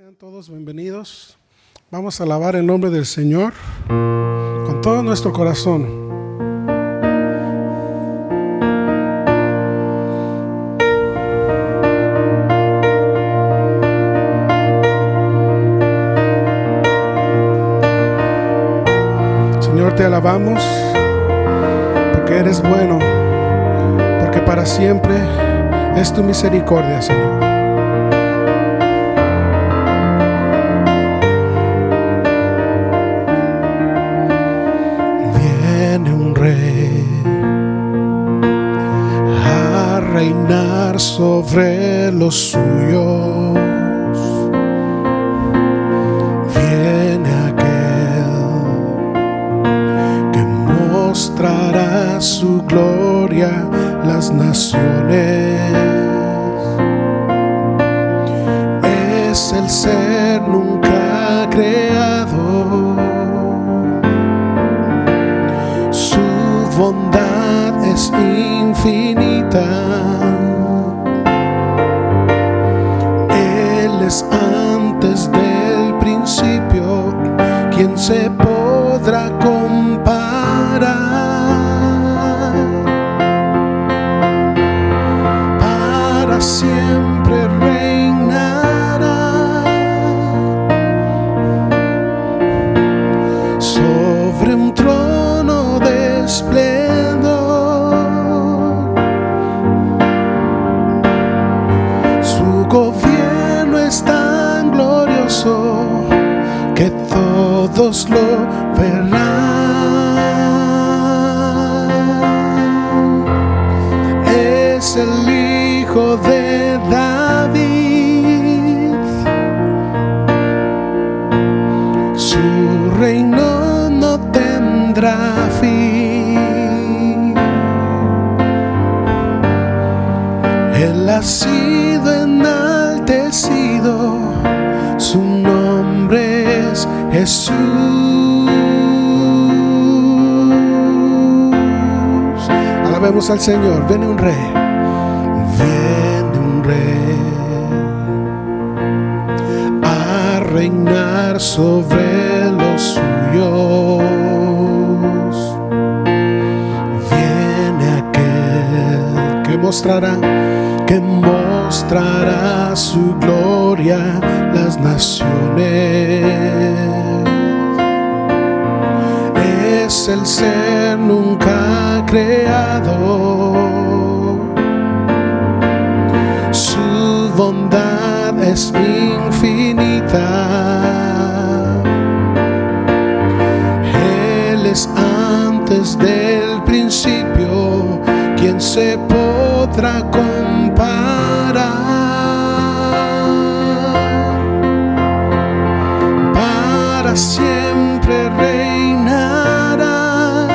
Sean todos bienvenidos. Vamos a alabar el nombre del Señor con todo nuestro corazón. Señor, te alabamos porque eres bueno, porque para siempre es tu misericordia, Señor. Reinar sobre los suyos, viene aquel que mostrará su gloria a las naciones. Es el ser nunca creado, su bondad es infinita. Él es antes del principio, ¿quién se podrá comparar? Para siempre reinará sobre un trono de esplendor. Su gobierno es tan glorioso que todos lo verán. Es el Hijo de David, su reino no tendrá fin. Él ha sido enaltecido, su nombre es Jesús. Alabemos al Señor. Viene un rey, a reinar sobre los suyos. Viene aquel que mostrará su gloria a las naciones. Es el ser nunca creado, su bondad es infinita. Él es antes del principio, ¿quién se podrá comparar? Para siempre reinará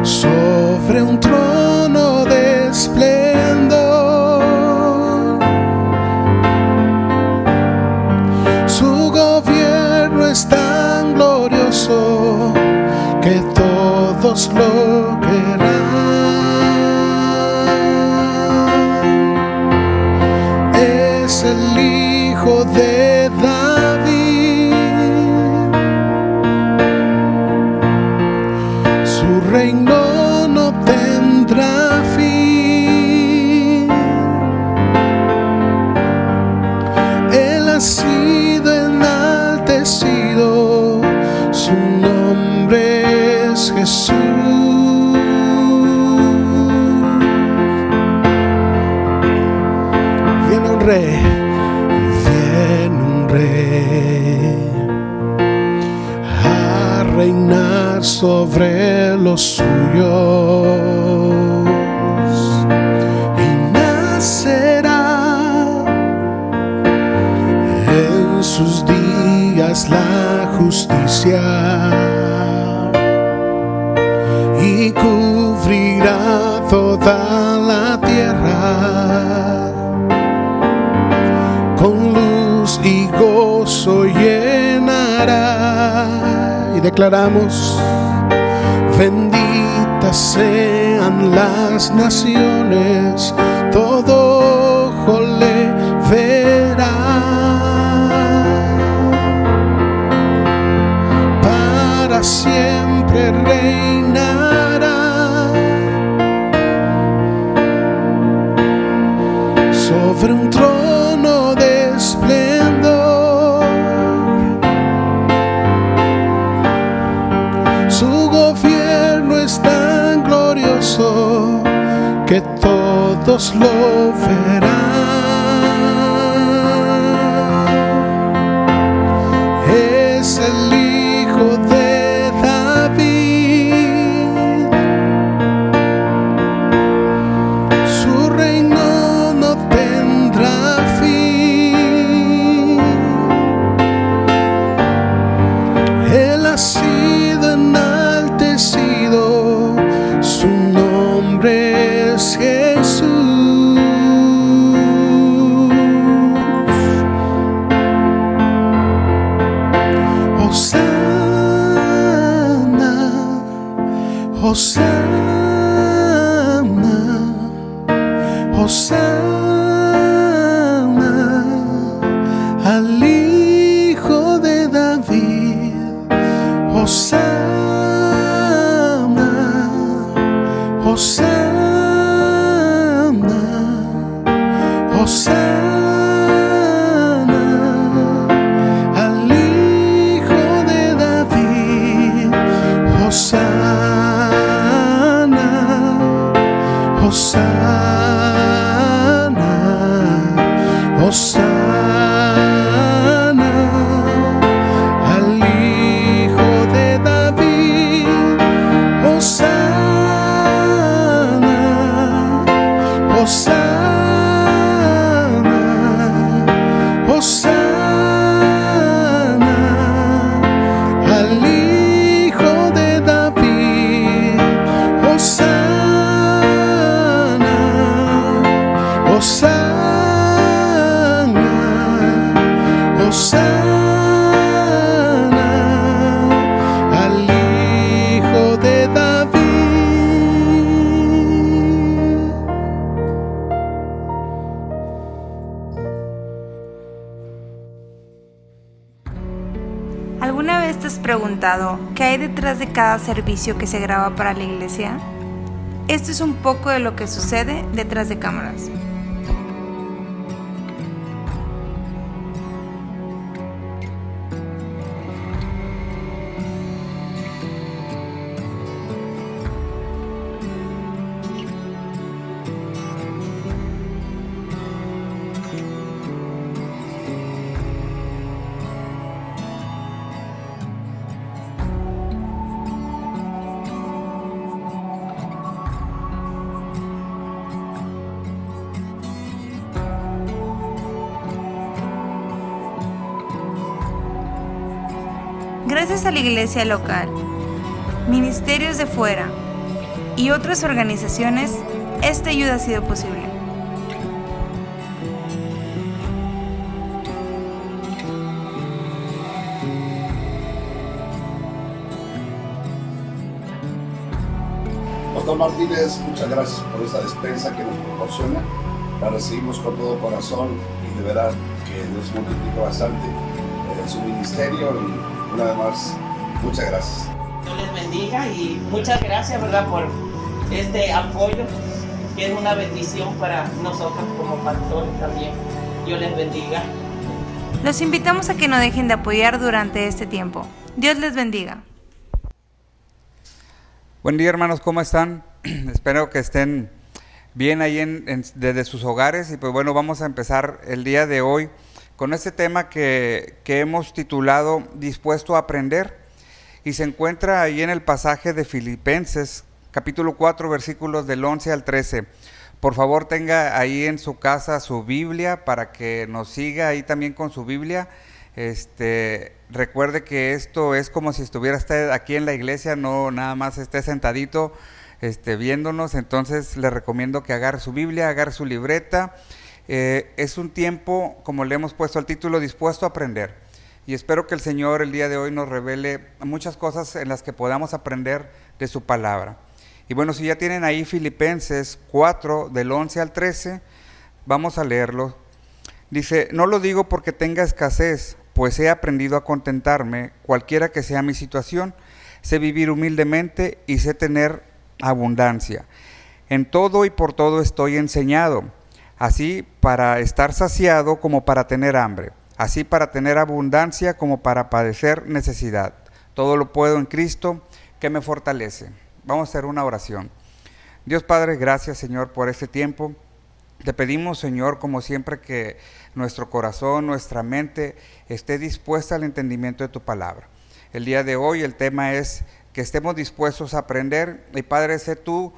sobre un trono de esplendor. Su gobierno es tan glorioso que todos lo querrán. Es el Hijo de David, su reino no tendrá fin. Él ha sido enaltecido, su nombre es Jesús. Viene un rey, a reinar sobre los suyos, y nacerá en sus días la justicia, y cubrirá toda la tierra con luz y gozo llenará. Y declaramos: benditas sean las naciones, todo ojo le sobre un trono de esplendor. Su gobierno es tan glorioso que todos lo verán. Es el Hijo de David. Su reino no tendrá fin. Él ha sido enaltecido, su nombre es Jesús. Hosana, Hosana, al Hijo de David. Hosana, Hosana, Hosana, al Hijo de David. Hosana, Hosana, Hosana, al Hijo de David. Hosana, Hosana, Hosana, al Hijo de David. Hosana, Hosana, Hosana, al Hijo de David. ¿Alguna vez te has preguntado qué hay detrás de cada servicio que se graba para la iglesia? Esto es un poco de lo que sucede detrás de cámaras. Gracias a la iglesia local, ministerios de fuera y otras organizaciones, esta ayuda ha sido posible. Pastor Martínez, muchas gracias por esta despensa que nos proporciona. La recibimos con todo corazón y de verdad que Dios multiplica bastante su ministerio y una vez más, muchas gracias. Dios les bendiga y muchas gracias, ¿verdad?, por este apoyo, que es una bendición para nosotros como pastores también. Dios les bendiga. Los invitamos a que no dejen de apoyar durante este tiempo. Dios les bendiga. Buen día, hermanos, ¿cómo están? Espero que estén bien ahí desde sus hogares. Y pues bueno, vamos a empezar el día de hoy con este tema que hemos titulado Dispuesto a aprender, y se encuentra ahí en el pasaje de Filipenses, capítulo 4, versículos del 11 al 13. Por favor, tenga ahí en su casa su Biblia para que nos siga ahí también con su Biblia. Recuerde que esto es como si estuviera usted aquí en la iglesia, no nada más esté sentadito viéndonos. Entonces le recomiendo que agarre su Biblia, agarre su libreta. Es un tiempo, como le hemos puesto al título, dispuesto a aprender, y espero que el Señor el día de hoy nos revele muchas cosas en las que podamos aprender de su palabra. Y bueno, si ya tienen ahí Filipenses 4 del 11 al 13, vamos a leerlo. Dice: no lo digo porque tenga escasez, pues he aprendido a contentarme cualquiera que sea mi situación. Sé vivir humildemente y sé tener abundancia. En todo y por todo estoy enseñado, así para estar saciado como para tener hambre, así para tener abundancia como para padecer necesidad. Todo lo puedo en Cristo que me fortalece. Vamos a hacer una oración. Dios Padre, gracias Señor por este tiempo. Te pedimos, Señor, como siempre, que nuestro corazón, nuestra mente esté dispuesta al entendimiento de tu palabra. El día de hoy el tema es que estemos dispuestos a aprender. Y Padre, sé tú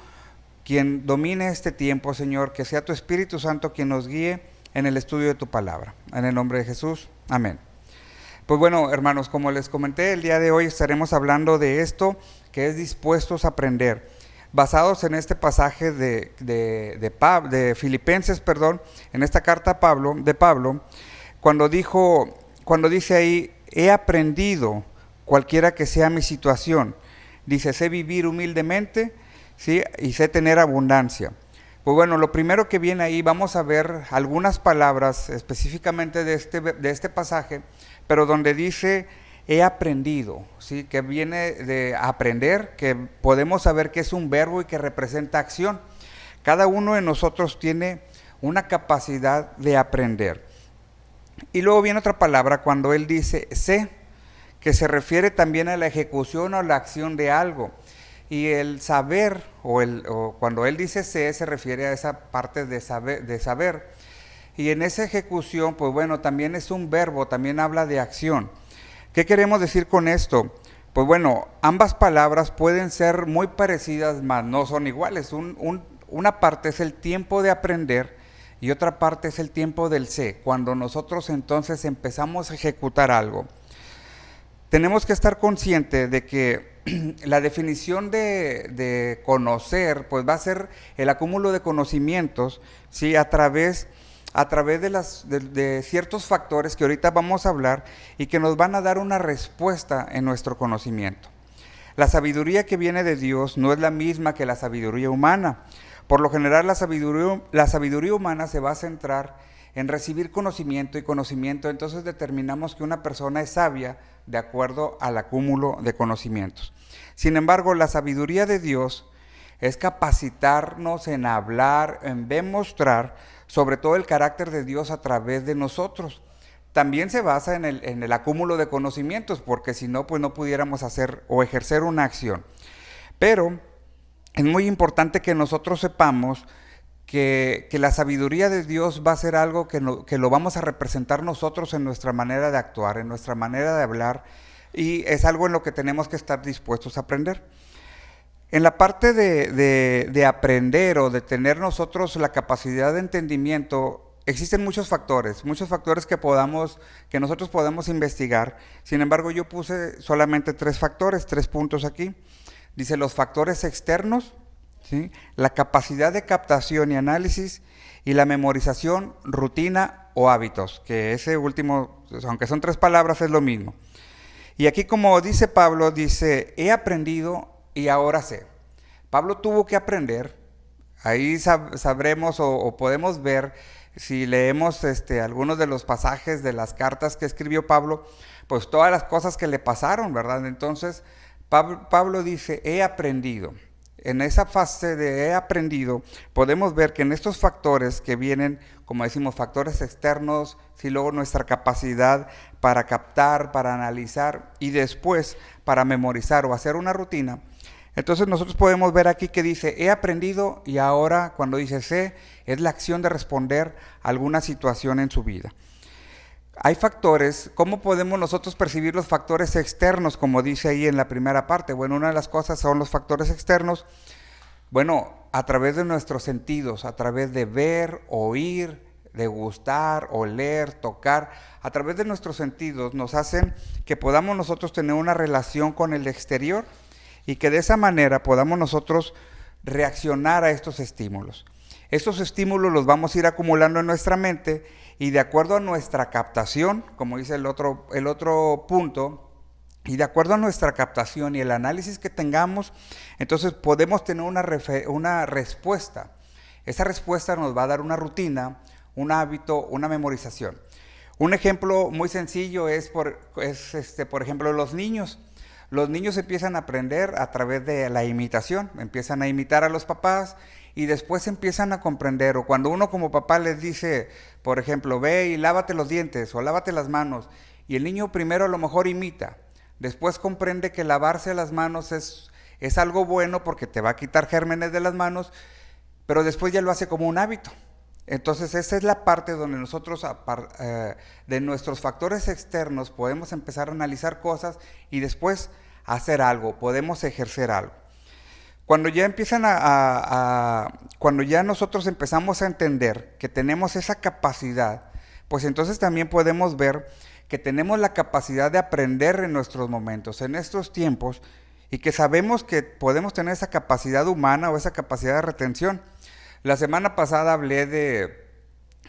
quien domine este tiempo, Señor, que sea tu Espíritu Santo quien nos guíe en el estudio de tu palabra. En el nombre de Jesús, amén. Pues bueno, hermanos, como les comenté, el día de hoy estaremos hablando de esto, que es dispuestos a aprender. Basados en este pasaje de Filipenses, en esta carta de Pablo, cuando dice ahí, he aprendido cualquiera que sea mi situación, dice, sé vivir humildemente, ¿sí? Y sé tener abundancia. Pues bueno, lo primero que viene ahí, vamos a ver algunas palabras específicamente de este pasaje, pero donde dice, he aprendido, ¿sí? Que viene de aprender, que podemos saber que es un verbo y que representa acción. Cada uno de nosotros tiene una capacidad de aprender. Y luego viene otra palabra cuando él dice sé, que se refiere también a la ejecución o la acción de algo. Y el saber, o cuando él dice sé, se refiere a esa parte de saber. Y en esa ejecución, pues bueno, también es un verbo, también habla de acción. ¿Qué queremos decir con esto? Pues bueno, ambas palabras pueden ser muy parecidas, mas no son iguales. Una parte es el tiempo de aprender y otra parte es el tiempo del sé, cuando nosotros entonces empezamos a ejecutar algo. Tenemos que estar conscientes de que la definición de conocer, pues va a ser el acúmulo de conocimientos, ¿sí? a través de ciertos factores que ahorita vamos a hablar y que nos van a dar una respuesta en nuestro conocimiento. La sabiduría que viene de Dios no es la misma que la sabiduría humana. Por lo general, la sabiduría humana se va a centrar en recibir conocimiento y conocimiento, entonces determinamos que una persona es sabia de acuerdo al acúmulo de conocimientos. Sin embargo, la sabiduría de Dios es capacitarnos en hablar, en demostrar sobre todo el carácter de Dios a través de nosotros. También se basa en el acúmulo de conocimientos, porque si no, pues no pudiéramos hacer o ejercer una acción. Pero es muy importante que nosotros sepamos que la sabiduría de Dios va a ser algo que lo vamos a representar nosotros en nuestra manera de actuar, en nuestra manera de hablar, y es algo en lo que tenemos que estar dispuestos a aprender. En la parte de aprender o de tener nosotros la capacidad de entendimiento, existen muchos factores que nosotros podamos investigar. Sin embargo, yo puse solamente 3 puntos aquí. Dice los factores externos, ¿sí? La capacidad de captación y análisis y la memorización, rutina o hábitos, que ese último, aunque son 3 palabras, es lo mismo. Y aquí, como dice Pablo, dice, he aprendido y ahora sé. Pablo tuvo que aprender. Ahí sabremos o podemos ver, si leemos algunos de los pasajes de las cartas que escribió Pablo, pues todas las cosas que le pasaron, ¿verdad? Entonces, Pablo dice, he aprendido. En esa fase de he aprendido, podemos ver que en estos factores que vienen, como decimos, factores externos, si luego nuestra capacidad para captar, para analizar y después para memorizar o hacer una rutina, entonces nosotros podemos ver aquí que dice, he aprendido, y ahora cuando dice sé, es la acción de responder a alguna situación en su vida. Hay factores. ¿Cómo podemos nosotros percibir los factores externos, como dice ahí en la primera parte? Bueno, una de las cosas son los factores externos, bueno, a través de nuestros sentidos, a través de ver, oír, degustar, oler, tocar, a través de nuestros sentidos nos hacen que podamos nosotros tener una relación con el exterior y que de esa manera podamos nosotros reaccionar a estos estímulos. Estos estímulos los vamos a ir acumulando en nuestra mente y de acuerdo a nuestra captación, como dice el otro punto, y de acuerdo a nuestra captación y el análisis que tengamos, entonces podemos tener una respuesta. Esa respuesta nos va a dar una rutina, un hábito, una memorización. Un ejemplo muy sencillo es por ejemplo, los niños. Los niños empiezan a aprender a través de la imitación, empiezan a imitar a los papás y después empiezan a comprender, o cuando uno como papá les dice, por ejemplo, ve y lávate los dientes o lávate las manos, y el niño primero a lo mejor imita, después comprende que lavarse las manos es algo bueno porque te va a quitar gérmenes de las manos, pero después ya lo hace como un hábito. Entonces esa es la parte donde nosotros de nuestros factores externos podemos empezar a analizar cosas y después hacer algo, podemos ejercer algo. Cuando ya cuando ya nosotros empezamos a entender que tenemos esa capacidad, pues entonces también podemos ver que tenemos la capacidad de aprender en nuestros momentos, en estos tiempos, y que sabemos que podemos tener esa capacidad humana o esa capacidad de retención. La semana pasada hablé de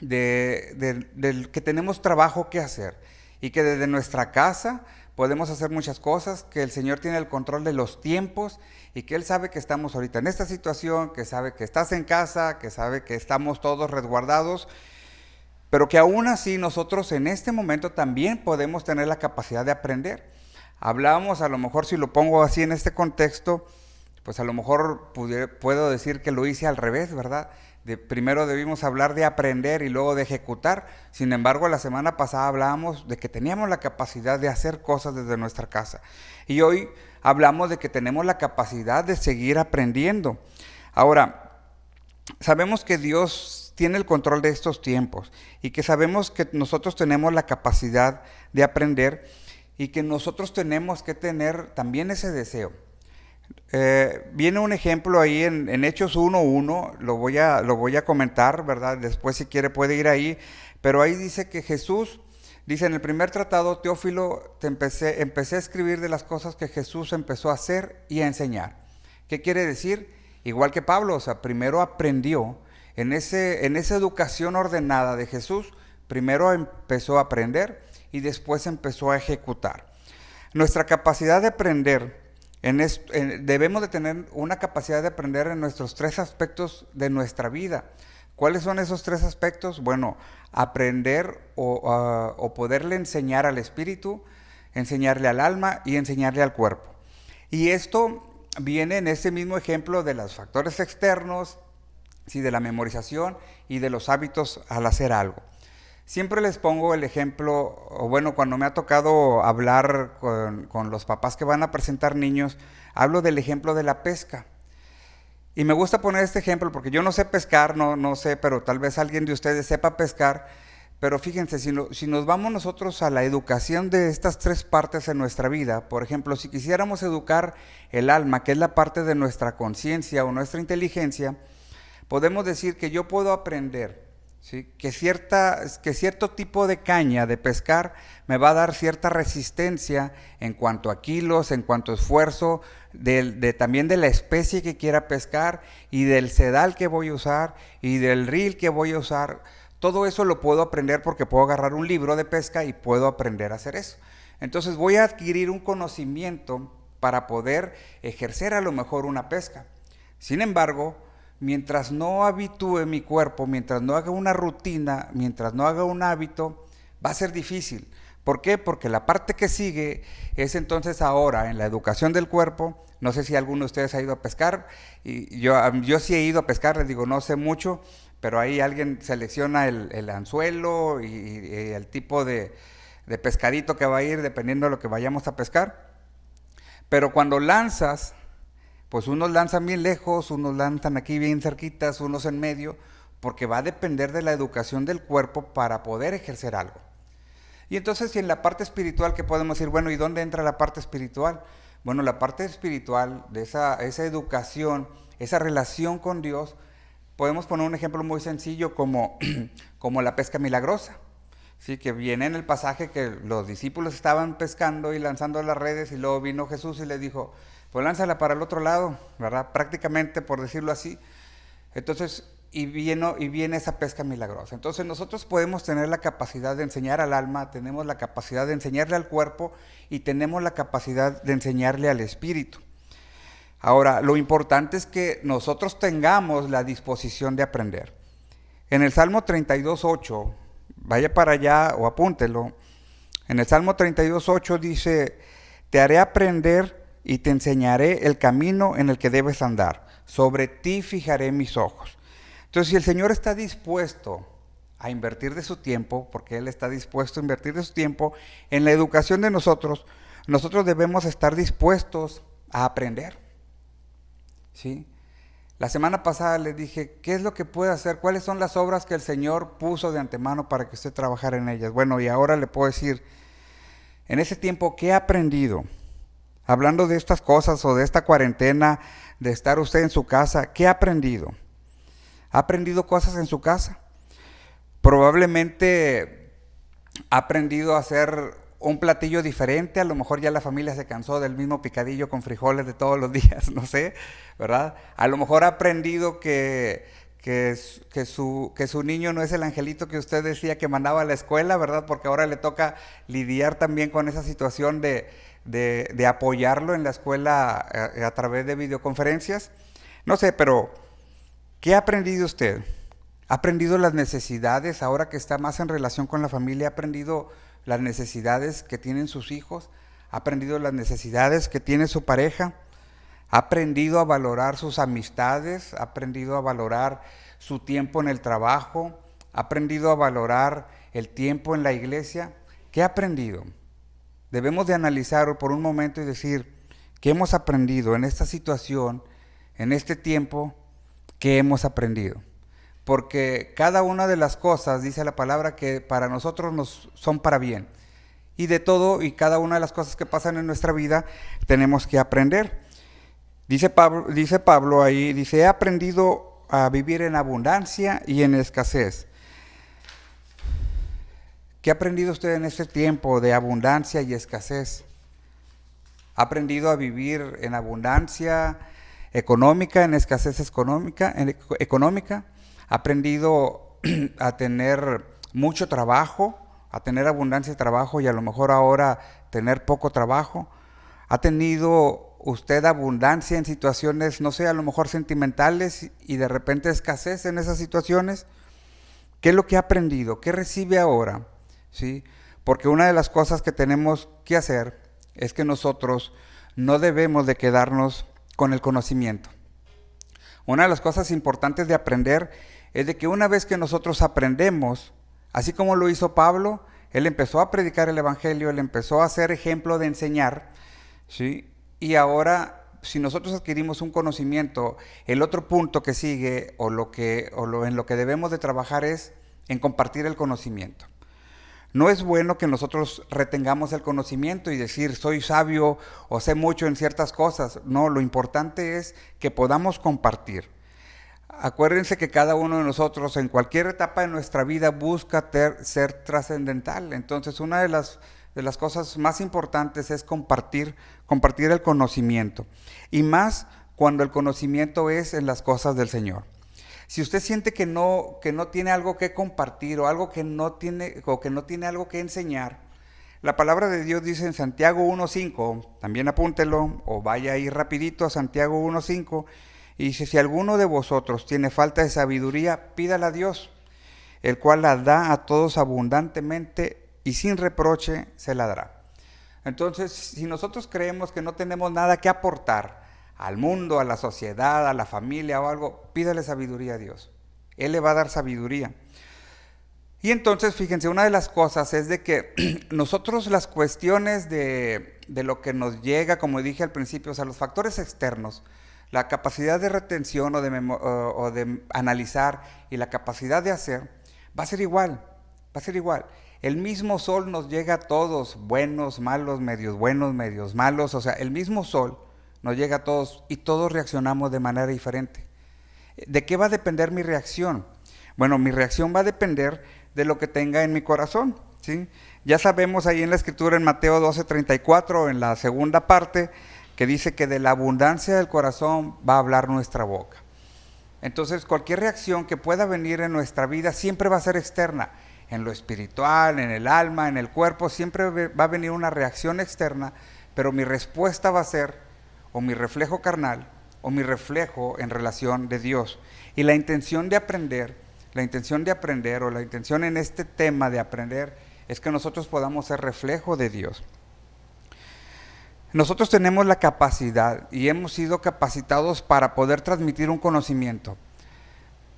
que tenemos trabajo que hacer y que desde nuestra casa podemos hacer muchas cosas, que el Señor tiene el control de los tiempos y que Él sabe que estamos ahorita en esta situación, que sabe que estás en casa, que sabe que estamos todos resguardados, pero que aún así nosotros en este momento también podemos tener la capacidad de aprender. Hablábamos, a lo mejor si lo pongo así en este contexto, pues a lo mejor puedo decir que lo hice al revés, ¿verdad? Primero debimos hablar de aprender y luego de ejecutar. Sin embargo, la semana pasada hablábamos de que teníamos la capacidad de hacer cosas desde nuestra casa. Y hoy hablamos de que tenemos la capacidad de seguir aprendiendo. Ahora, sabemos que Dios tiene el control de estos tiempos y que sabemos que nosotros tenemos la capacidad de aprender y que nosotros tenemos que tener también ese deseo. Viene un ejemplo ahí en Hechos 1:1, lo voy a comentar, ¿verdad? Después si quiere puede ir ahí, pero ahí dice que Jesús, dice en el primer tratado, Teófilo, empecé a escribir de las cosas que Jesús empezó a hacer y a enseñar. ¿Qué quiere decir? Igual que Pablo, o sea, primero aprendió, en esa educación ordenada de Jesús, primero empezó a aprender y después empezó a ejecutar. Nuestra capacidad de aprender, debemos de tener una capacidad de aprender en nuestros 3 aspectos de nuestra vida. ¿Cuáles son esos 3 aspectos? Bueno, aprender o poderle enseñar al espíritu, enseñarle al alma y enseñarle al cuerpo. Y esto viene en ese mismo ejemplo de los factores externos, sí, de la memorización y de los hábitos al hacer algo. Siempre les pongo el ejemplo, o bueno, cuando me ha tocado hablar con los papás que van a presentar niños, hablo del ejemplo de la pesca. Y me gusta poner este ejemplo porque yo no sé pescar, no sé, pero tal vez alguien de ustedes sepa pescar. Pero fíjense, si nos vamos nosotros a la educación de estas 3 partes en nuestra vida, por ejemplo, si quisiéramos educar el alma, que es la parte de nuestra conciencia o nuestra inteligencia, podemos decir que yo puedo aprender, ¿sí? que cierto tipo de caña de pescar me va a dar cierta resistencia en cuanto a kilos, en cuanto a esfuerzo, también de la especie que quiera pescar y del sedal que voy a usar y del reel que voy a usar. Todo eso lo puedo aprender porque puedo agarrar un libro de pesca y puedo aprender a hacer eso. Entonces voy a adquirir un conocimiento para poder ejercer a lo mejor una pesca. Sin embargo, mientras no habitúe mi cuerpo, mientras no haga una rutina, mientras no haga un hábito, va a ser difícil. ¿Por qué? Porque la parte que sigue es entonces ahora en la educación del cuerpo. No sé si alguno de ustedes ha ido a pescar, y yo sí he ido a pescar, les digo, no sé mucho, pero ahí alguien selecciona el anzuelo y el tipo de pescadito que va a ir dependiendo de lo que vayamos a pescar. Pero cuando lanzas, pues unos lanzan bien lejos, unos lanzan aquí bien cerquitas, unos en medio, porque va a depender de la educación del cuerpo para poder ejercer algo. Y entonces, si en la parte espiritual, que podemos decir, bueno, ¿y dónde entra la parte espiritual? Bueno, la parte espiritual de esa educación, esa relación con Dios, podemos poner un ejemplo muy sencillo como la pesca milagrosa. Sí, que viene en el pasaje que los discípulos estaban pescando y lanzando las redes y luego vino Jesús y les dijo, pues lánzala para el otro lado, ¿verdad? Prácticamente, por decirlo así. Entonces, y viene esa pesca milagrosa. Entonces nosotros podemos tener la capacidad de enseñar al alma, tenemos la capacidad de enseñarle al cuerpo y tenemos la capacidad de enseñarle al espíritu. Ahora, lo importante es que nosotros tengamos la disposición de aprender. En el Salmo 32:8, vaya para allá o apúntelo. En el Salmo 32:8 dice, te haré aprender y te enseñaré el camino en el que debes andar. sobre ti fijaré mis ojos. Entonces, si el Señor está dispuesto a invertir de su tiempo, porque Él está dispuesto a invertir de su tiempo en la educación de nosotros, nosotros debemos estar dispuestos a aprender, ¿sí? La semana pasada les dije, ¿qué es lo que puede hacer? ¿Cuáles son las obras que el Señor puso de antemano para que usted trabajara en ellas? Bueno, y ahora le puedo decir, en ese tiempo, ¿qué ha aprendido? Hablando de estas cosas o de esta cuarentena, de estar usted en su casa, ¿qué ha aprendido? ¿Ha aprendido cosas en su casa? Probablemente ha aprendido a hacer un platillo diferente, a lo mejor ya la familia se cansó del mismo picadillo con frijoles de todos los días, no sé, ¿verdad? A lo mejor ha aprendido que su niño no es el angelito que usted decía que mandaba a la escuela, ¿verdad? Porque ahora le toca lidiar también con esa situación de apoyarlo en la escuela a través de videoconferencias. No sé, pero ¿qué ha aprendido usted? ¿Ha aprendido las necesidades ahora que está más en relación con la familia? ¿Ha aprendido las necesidades que tienen sus hijos? ¿Ha aprendido las necesidades que tiene su pareja? ¿Ha aprendido a valorar sus amistades? ¿Ha aprendido a valorar su tiempo en el trabajo? ¿Ha aprendido a valorar el tiempo en la iglesia? ¿Qué ha aprendido? Debemos de analizar por un momento y decir, ¿qué hemos aprendido en esta situación, en este tiempo? ¿Qué hemos aprendido? Porque cada una de las cosas, dice la palabra, que para nosotros nos son para bien. Y de todo y cada una de las cosas que pasan en nuestra vida tenemos que aprender. Dice Pablo ahí, dice, he aprendido a vivir en abundancia y en escasez. ¿Qué ha aprendido usted en este tiempo de abundancia y escasez? ¿Ha aprendido a vivir en abundancia económica, en escasez económica? ¿Ha aprendido a tener mucho trabajo, a tener abundancia de trabajo y a lo mejor ahora tener poco trabajo? ¿Ha tenido usted abundancia en situaciones, no sé, a lo mejor sentimentales y de repente escasez en esas situaciones? ¿Qué es lo que ha aprendido? ¿Qué recibe ahora? ¿Sí? Porque una de las cosas que tenemos que hacer es que nosotros no debemos de quedarnos con el conocimiento. Una de las cosas importantes de aprender es de que una vez que nosotros aprendemos, así como lo hizo Pablo, él empezó a predicar el evangelio, él empezó a ser ejemplo de enseñar, ¿sí? Y ahora, si nosotros adquirimos un conocimiento, el otro punto que sigue en lo que debemos de trabajar es en compartir el conocimiento. No es bueno que nosotros retengamos el conocimiento y decir soy sabio o sé mucho en ciertas cosas. No, lo importante es que podamos compartir. Acuérdense que cada uno de nosotros en cualquier etapa de nuestra vida busca ser trascendental. Entonces una de las cosas más importantes es compartir el conocimiento. Y más cuando el conocimiento es en las cosas del Señor. Si usted siente que no tiene algo que compartir o que no tiene algo que enseñar, la palabra de Dios dice en Santiago 1.5, también apúntelo o vaya ahí rapidito a Santiago 1.5, y dice, si alguno de vosotros tiene falta de sabiduría, pídala a Dios, el cual la da a todos abundantemente y sin reproche se la dará. Entonces, si nosotros creemos que no tenemos nada que aportar al mundo, a la sociedad, a la familia o algo, pídale sabiduría a Dios. Él le va a dar sabiduría. Y entonces, fíjense, una de las cosas es de que nosotros las cuestiones de lo que nos llega, como dije al principio, o sea, los factores externos, la capacidad de retención o de analizar y la capacidad de hacer, va a ser igual. El mismo sol nos llega a todos, buenos, malos, medios malos, o sea, el mismo sol nos llega a todos y todos reaccionamos de manera diferente. ¿De qué va a depender mi reacción? Bueno, mi reacción va a depender de lo que tenga en mi corazón, ¿sí? Ya sabemos ahí en la escritura en Mateo 12:34, en la segunda parte, que dice que de la abundancia del corazón va a hablar nuestra boca. Entonces, cualquier reacción que pueda venir en nuestra vida siempre va a ser externa. En lo espiritual, en el alma, en el cuerpo, siempre va a venir una reacción externa, pero mi respuesta va a ser o mi reflejo carnal o mi reflejo en relación de Dios. Y la intención de aprender o la intención en este tema de aprender es que nosotros podamos ser reflejo de Dios. nosotros tenemos la capacidad y hemos sido capacitados para poder transmitir un conocimiento.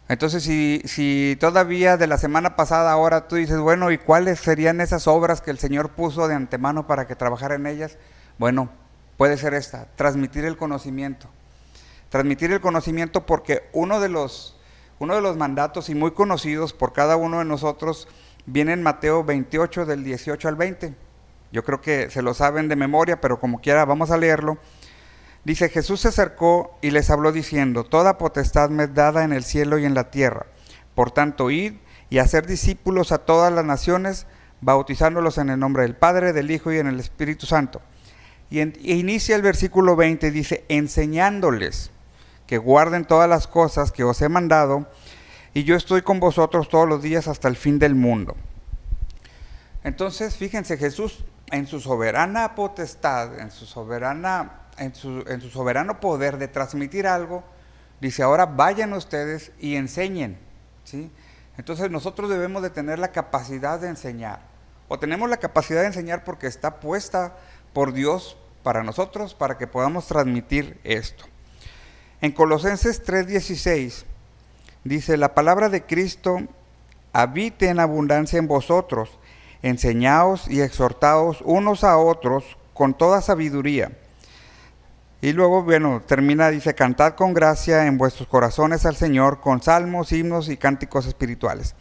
Entonces, si todavía de la semana pasada ahora tú dices, bueno, ¿y cuáles serían esas obras que el Señor puso de antemano para que trabajara en ellas? Bueno, puede ser esta, transmitir el conocimiento. Transmitir el conocimiento, porque uno de los mandatos y muy conocidos por cada uno de nosotros viene en Mateo 28 del 18 al 20. Yo creo que se lo saben de memoria, pero como quiera vamos a leerlo. Dice: Jesús se acercó y les habló diciendo: toda potestad me es dada en el cielo y en la tierra. Por tanto, id y hacer discípulos a todas las naciones, bautizándolos en el nombre del Padre, del Hijo y en el Espíritu Santo. Y inicia el versículo 20 y dice: enseñándoles que guarden todas las cosas que os he mandado, y yo estoy con vosotros todos los días hasta el fin del mundo. Entonces, fíjense, Jesús en su soberana potestad, en su soberano poder de transmitir algo, dice: ahora vayan ustedes y enseñen, ¿sí? Entonces nosotros debemos de tener la capacidad de enseñar, o tenemos la capacidad de enseñar porque está puesta por Dios para nosotros, para que podamos transmitir esto. En Colosenses 3:16 dice: la palabra de Cristo habite en abundancia en vosotros, enseñaos y exhortaos unos a otros con toda sabiduría. Y luego, bueno, termina, dice: cantad con gracia en vuestros corazones al Señor con salmos, himnos y cánticos espirituales.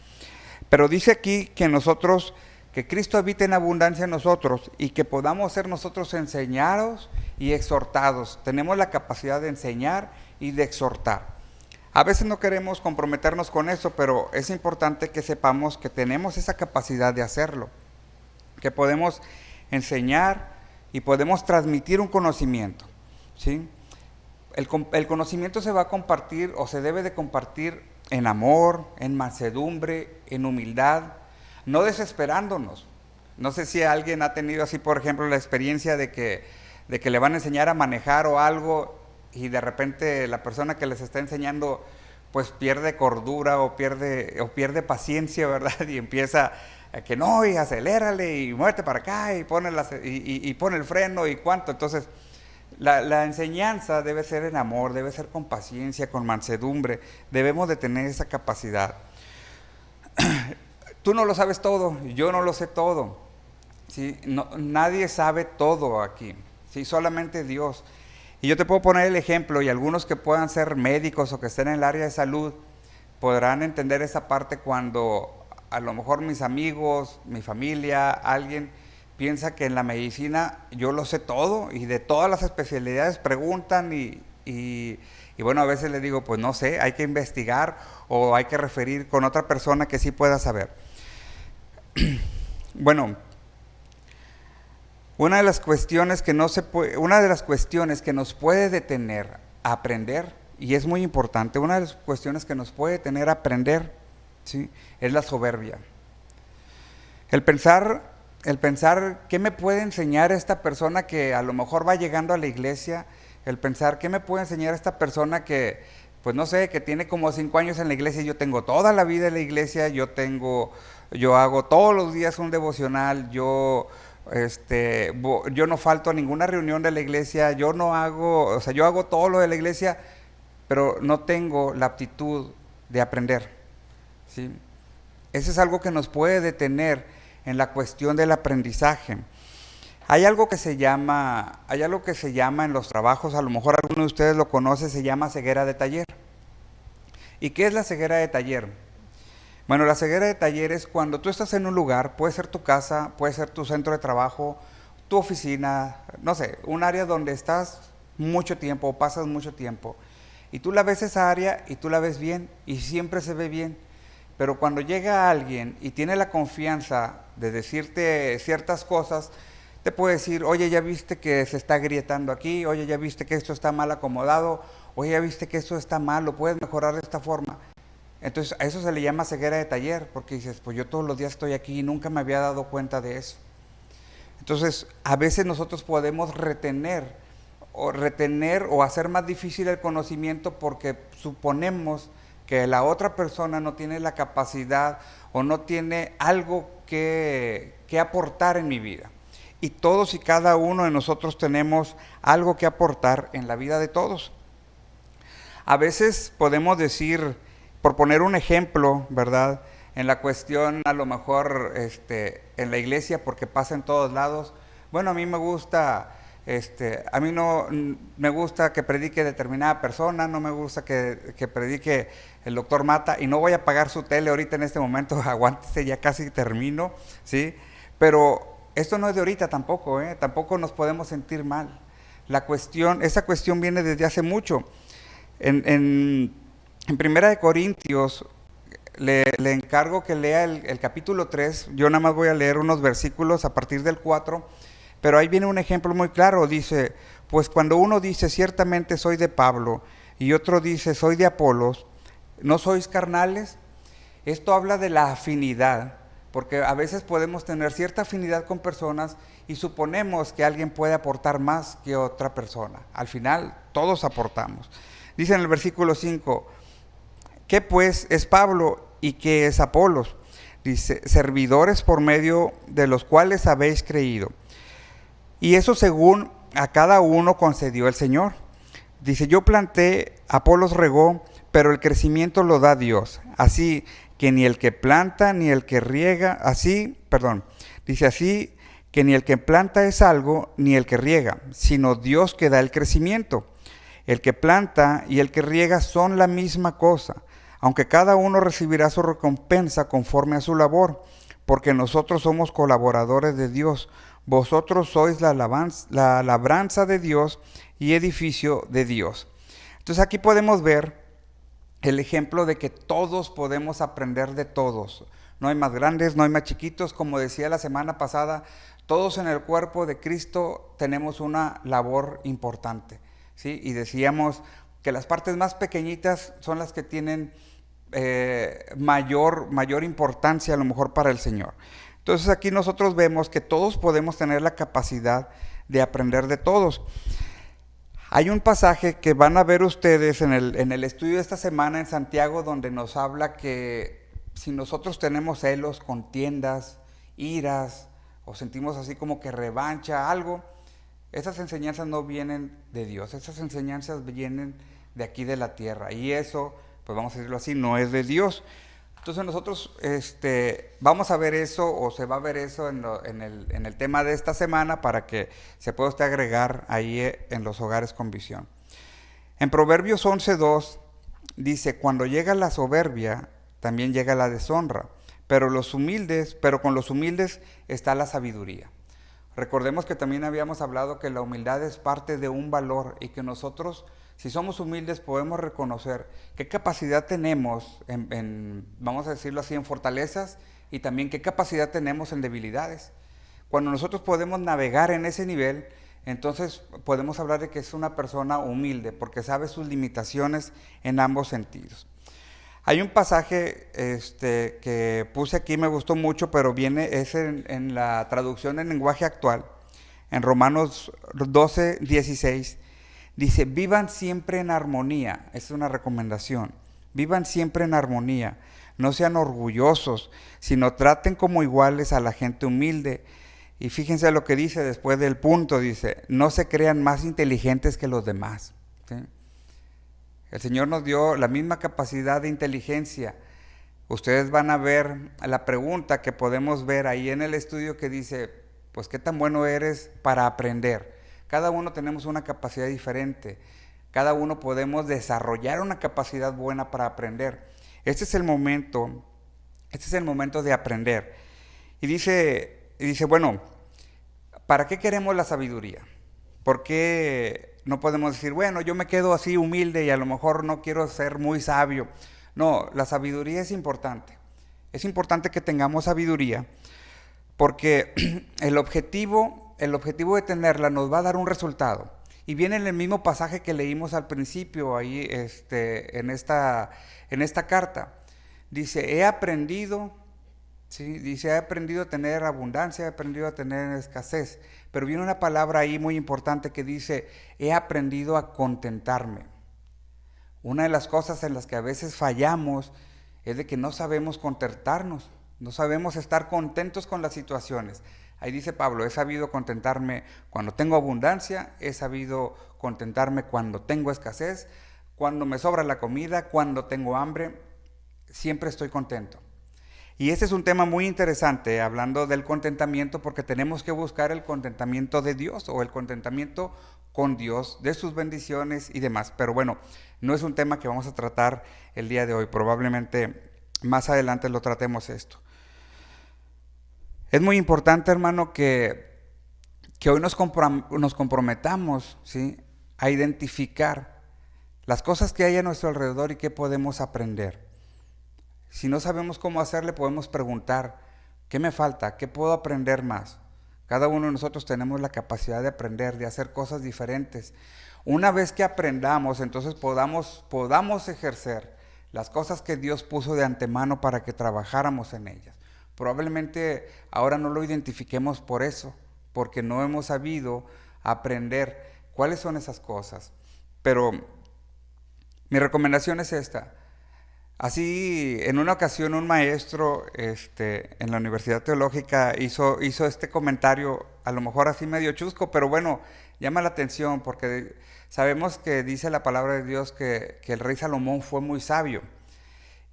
Pero dice aquí que nosotros, que Cristo habite en abundancia en nosotros y que podamos ser nosotros enseñados y exhortados. Tenemos la capacidad de enseñar y de exhortar. A veces no queremos comprometernos con eso, pero es importante que sepamos que tenemos esa capacidad de hacerlo, que podemos enseñar y podemos transmitir un conocimiento, ¿sí? El conocimiento se va a compartir, o se debe de compartir, en amor, en mansedumbre, en humildad, no desesperándonos. No sé si alguien ha tenido así, por ejemplo, la experiencia de que le van a enseñar a manejar o algo, y de repente la persona que les está enseñando pues pierde cordura o pierde paciencia, ¿verdad? Y empieza a que no, y acelérale, y muévete para acá, y pone el freno, y cuánto. Entonces, la enseñanza debe ser en amor, debe ser con paciencia, con mansedumbre. Debemos de tener esa capacidad. Tú no lo sabes todo, yo no lo sé todo, ¿sí? No, nadie sabe todo aquí, ¿sí? Solamente Dios. Y yo te puedo poner el ejemplo, y algunos que puedan ser médicos o que estén en el área de salud podrán entender esa parte, cuando a lo mejor mis amigos, mi familia, alguien piensa que en la medicina yo lo sé todo, y de todas las especialidades preguntan, y bueno, a veces les digo, pues no sé, hay que investigar o hay que referir con otra persona que sí pueda saber. Bueno, una de las cuestiones que nos puede detener a aprender, y es muy importante, una de las cuestiones que nos puede detener a aprender, ¿sí?, es la soberbia. El pensar, ¿qué me puede enseñar esta persona que a lo mejor va llegando a la iglesia? El pensar, ¿qué me puede enseñar esta persona que, pues no sé, que tiene como 5 años en la iglesia? Yo tengo toda la vida en la iglesia, yo hago todos los días un devocional, yo no falto a ninguna reunión de la iglesia, yo hago todo lo de la iglesia, pero no tengo la aptitud de aprender, ¿sí? Eso es algo que nos puede detener en la cuestión del aprendizaje. Hay algo que se llama en los trabajos, a lo mejor alguno de ustedes lo conoce, se llama ceguera de taller. ¿Y qué es la ceguera de taller? Bueno, la ceguera de taller es cuando tú estás en un lugar, puede ser tu casa, puede ser tu centro de trabajo, tu oficina, no sé, un área donde estás mucho tiempo o pasas mucho tiempo, y tú la ves esa área y tú la ves bien y siempre se ve bien, pero cuando llega alguien y tiene la confianza de decirte ciertas cosas, te puede decir: oye, ya viste que se está agrietando aquí, oye, ya viste que esto está mal acomodado, oye, ya viste que esto está mal, lo puedes mejorar de esta forma. Entonces a eso se le llama ceguera de taller, porque dices: pues yo todos los días estoy aquí y nunca me había dado cuenta de eso. Entonces a veces nosotros podemos retener o hacer más difícil el conocimiento porque suponemos que la otra persona no tiene la capacidad o no tiene algo que aportar en mi vida. y todos y cada uno de nosotros tenemos algo que aportar en la vida de todos. A veces podemos decir, por poner un ejemplo, ¿verdad?, en la cuestión a lo mejor en la iglesia, porque pasa en todos lados, bueno, a mí me gusta, a mí no me gusta que predique determinada persona, no me gusta que predique el doctor Mata, y no voy a apagar su tele ahorita en este momento, aguántese, ya casi termino, ¿sí? Pero esto no es de ahorita tampoco, tampoco nos podemos sentir mal. Esa cuestión viene desde hace mucho. En 1 Corintios, le encargo que lea el capítulo 3, yo nada más voy a leer unos versículos a partir del 4, pero ahí viene un ejemplo muy claro, dice, pues cuando uno dice ciertamente soy de Pablo y otro dice soy de Apolos, ¿no sois carnales? Esto habla de la afinidad, porque a veces podemos tener cierta afinidad con personas y suponemos que alguien puede aportar más que otra persona. Al final todos aportamos. Dice en el versículo 5, ¿qué pues es Pablo y qué es Apolos? Dice, servidores por medio de los cuales habéis creído. Y eso según a cada uno concedió el Señor. Dice, yo planté, Apolos regó, pero el crecimiento lo da Dios. Así que ni el que planta ni el que riega, dice así que ni el que planta es algo ni el que riega, sino Dios que da el crecimiento. El que planta y el que riega son la misma cosa, aunque cada uno recibirá su recompensa conforme a su labor, porque nosotros somos colaboradores de Dios. Vosotros sois la labranza de Dios y edificio de Dios. Entonces aquí podemos ver el ejemplo de que todos podemos aprender de todos. No hay más grandes, no hay más chiquitos. Como decía la semana pasada, todos en el cuerpo de Cristo tenemos una labor importante, ¿sí? Y decíamos que las partes más pequeñitas son las que tienen mayor importancia a lo mejor para el Señor. Entonces aquí nosotros vemos que todos podemos tener la capacidad de aprender de todos. Hay un pasaje que van a ver ustedes en el estudio de esta semana en Santiago, donde nos habla que si nosotros tenemos celos, contiendas, iras, o sentimos así como que revancha, algo, esas enseñanzas no vienen de Dios, esas enseñanzas vienen de aquí de la tierra, y eso, pues vamos a decirlo así, no es de Dios. Entonces nosotros vamos a ver eso, o se va a ver eso en el tema de esta semana, para que se pueda usted agregar ahí en los hogares con visión. En Proverbios 11:2 dice, cuando llega la soberbia, también llega la deshonra, pero con los humildes está la sabiduría. Recordemos que también habíamos hablado que la humildad es parte de un valor, y que nosotros, si somos humildes, podemos reconocer qué capacidad tenemos vamos a decirlo así, en fortalezas, y también qué capacidad tenemos en debilidades. Cuando nosotros podemos navegar en ese nivel, entonces podemos hablar de que es una persona humilde, porque sabe sus limitaciones en ambos sentidos. Hay un pasaje que puse aquí, me gustó mucho, pero es en la traducción en lenguaje actual, en Romanos 12:16. Dice, vivan siempre en armonía, es una recomendación, vivan siempre en armonía, no sean orgullosos, sino traten como iguales a la gente humilde. Y fíjense lo que dice después del punto, dice, no se crean más inteligentes que los demás, ¿sí? El Señor nos dio la misma capacidad de inteligencia. Ustedes van a ver la pregunta que podemos ver ahí en el estudio que dice, pues qué tan bueno eres para aprender. Cada uno tenemos una capacidad diferente, cada uno podemos desarrollar una capacidad buena para aprender. Este es el momento de aprender. Y dice, bueno, ¿para qué queremos la sabiduría? ¿Por qué no podemos decir, bueno, yo me quedo así humilde y a lo mejor no quiero ser muy sabio? No, la sabiduría es importante. Es importante que tengamos sabiduría, porque el objetivo de tenerla nos va a dar un resultado. Y viene en el mismo pasaje que leímos al principio, ahí en esta carta. Dice, he aprendido a tener abundancia, he aprendido a tener escasez. Pero viene una palabra ahí muy importante que dice, he aprendido a contentarme. Una de las cosas en las que a veces fallamos es de que no sabemos contentarnos, no sabemos estar contentos con las situaciones. Ahí dice Pablo, he sabido contentarme cuando tengo abundancia, he sabido contentarme cuando tengo escasez, cuando me sobra la comida, cuando tengo hambre, siempre estoy contento. Y este es un tema muy interesante, hablando del contentamiento, porque tenemos que buscar el contentamiento de Dios o el contentamiento con Dios, de sus bendiciones y demás. Pero bueno, no es un tema que vamos a tratar el día de hoy, probablemente más adelante lo tratemos esto. Es muy importante, hermano, que hoy nos comprometamos, ¿sí?, a identificar las cosas que hay a nuestro alrededor y qué podemos aprender. Si no sabemos cómo hacerle, podemos preguntar, ¿qué me falta? ¿Qué puedo aprender más? Cada uno de nosotros tenemos la capacidad de aprender, de hacer cosas diferentes. Una vez que aprendamos, entonces podamos ejercer las cosas que Dios puso de antemano para que trabajáramos en ellas. Probablemente ahora no lo identifiquemos por eso, porque no hemos sabido aprender cuáles son esas cosas. Pero mi recomendación es esta. Así, en una ocasión un maestro en la Universidad Teológica hizo este comentario, a lo mejor así medio chusco, pero bueno, llama la atención porque sabemos que dice la palabra de Dios que el rey Salomón fue muy sabio.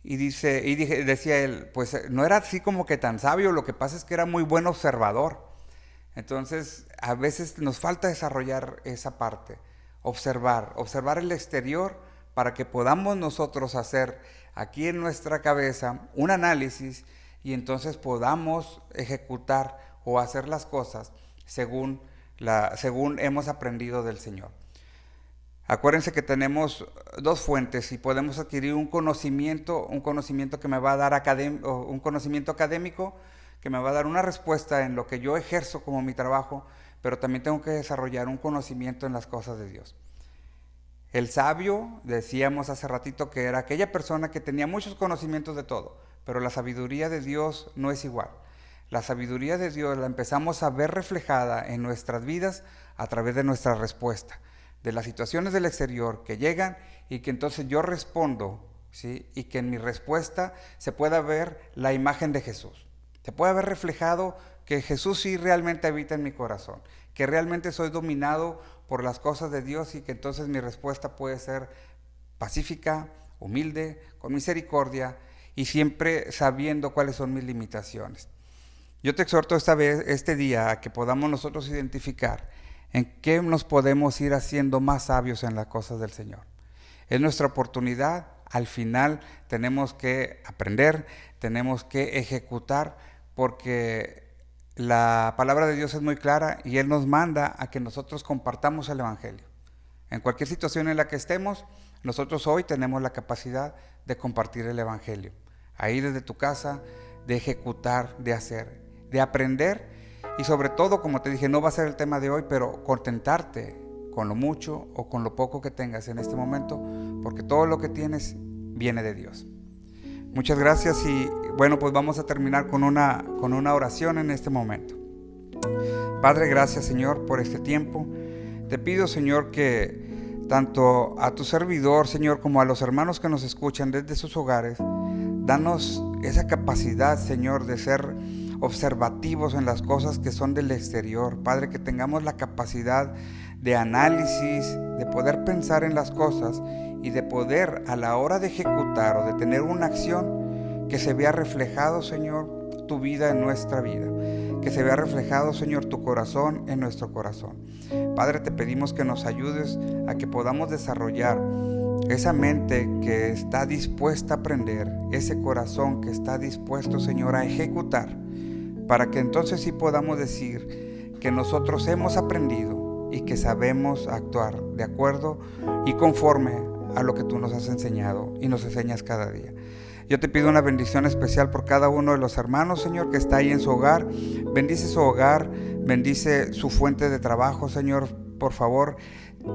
Y decía él, pues no era así como que tan sabio, lo que pasa es que era muy buen observador. Entonces, a veces nos falta desarrollar esa parte, observar el exterior para que podamos nosotros hacer aquí en nuestra cabeza un análisis y entonces podamos ejecutar o hacer las cosas según hemos aprendido del Señor. Acuérdense que tenemos dos fuentes y podemos adquirir un conocimiento que me va a dar un conocimiento académico, que me va a dar una respuesta en lo que yo ejerzo como mi trabajo, pero también tengo que desarrollar un conocimiento en las cosas de Dios. El sabio, decíamos hace ratito, que era aquella persona que tenía muchos conocimientos de todo, pero la sabiduría de Dios no es igual. La sabiduría de Dios la empezamos a ver reflejada en nuestras vidas a través de nuestra respuesta, de las situaciones del exterior que llegan y que entonces yo respondo, ¿sí?, y que en mi respuesta se pueda ver la imagen de Jesús. Se puede ver reflejado que Jesús sí realmente habita en mi corazón, que realmente soy dominado por las cosas de Dios y que entonces mi respuesta puede ser pacífica, humilde, con misericordia y siempre sabiendo cuáles son mis limitaciones. Yo te exhorto este día a que podamos nosotros identificar en qué nos podemos ir haciendo más sabios en las cosas del Señor. Es nuestra oportunidad, al final tenemos que aprender, tenemos que ejecutar, porque la palabra de Dios es muy clara y Él nos manda a que nosotros compartamos el Evangelio. En cualquier situación en la que estemos, nosotros hoy tenemos la capacidad de compartir el Evangelio. Ahí desde tu casa, de ejecutar, de hacer, de aprender y sobre todo, como te dije, no va a ser el tema de hoy, pero contentarte con lo mucho o con lo poco que tengas en este momento, porque todo lo que tienes viene de Dios. Muchas gracias y bueno, pues vamos a terminar con una oración en este momento. Padre, gracias, Señor, por este tiempo. Te pido, Señor, que tanto a tu servidor, Señor, como a los hermanos que nos escuchan desde sus hogares, danos esa capacidad, Señor, de ser observativos en las cosas que son del exterior. Padre, que tengamos la capacidad de análisis, de poder pensar en las cosas y de poder, a la hora de ejecutar o de tener una acción, que se vea reflejado, Señor, tu vida en nuestra vida, que se vea reflejado, Señor, tu corazón en nuestro corazón. Padre, te pedimos que nos ayudes a que podamos desarrollar esa mente que está dispuesta a aprender, ese corazón que está dispuesto, Señor, a ejecutar, para que entonces sí podamos decir que nosotros hemos aprendido y que sabemos actuar de acuerdo y conforme a lo que tú nos has enseñado y nos enseñas cada día. Yo te pido una bendición especial por cada uno de los hermanos, Señor, que está ahí en su hogar. Bendice su hogar, bendice su fuente de trabajo, Señor, por favor.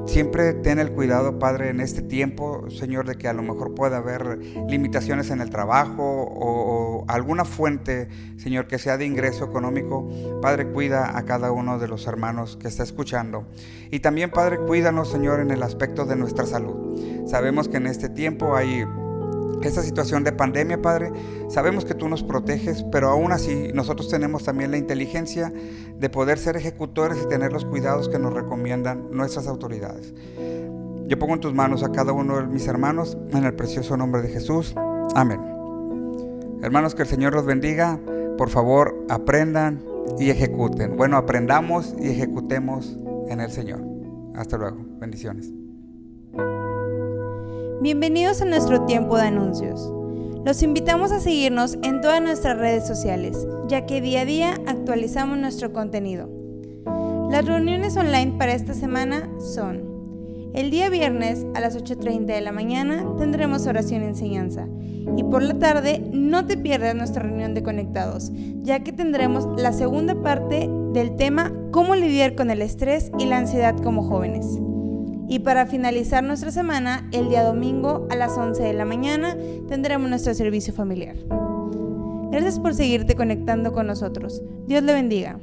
Siempre ten el cuidado, Padre, en este tiempo, Señor, de que a lo mejor pueda haber limitaciones en el trabajo o alguna fuente, Señor, que sea de ingreso económico. Padre, cuida a cada uno de los hermanos que está escuchando. Y también, Padre, cuídanos, Señor, en el aspecto de nuestra salud. Sabemos que en este tiempo hay esta situación de pandemia, Padre. Sabemos que tú nos proteges, pero aún así nosotros tenemos también la inteligencia de poder ser ejecutores y tener los cuidados que nos recomiendan nuestras autoridades. Yo pongo en tus manos a cada uno de mis hermanos en el precioso nombre de Jesús. Amén. Hermanos, que el Señor los bendiga. Por favor, aprendan y ejecuten. Bueno, aprendamos y ejecutemos en el Señor. Hasta luego. Bendiciones. Bienvenidos a nuestro tiempo de anuncios. Los invitamos a seguirnos en todas nuestras redes sociales, ya que día a día actualizamos nuestro contenido. Las reuniones online para esta semana son: el día viernes a las 8:30 de la mañana tendremos oración y enseñanza, y por la tarde no te pierdas nuestra reunión de conectados, ya que tendremos la segunda parte del tema cómo lidiar con el estrés y la ansiedad como jóvenes. Y para finalizar nuestra semana, el día domingo a las 11 de la mañana tendremos nuestro servicio familiar. Gracias por seguirte conectando con nosotros. Dios le bendiga.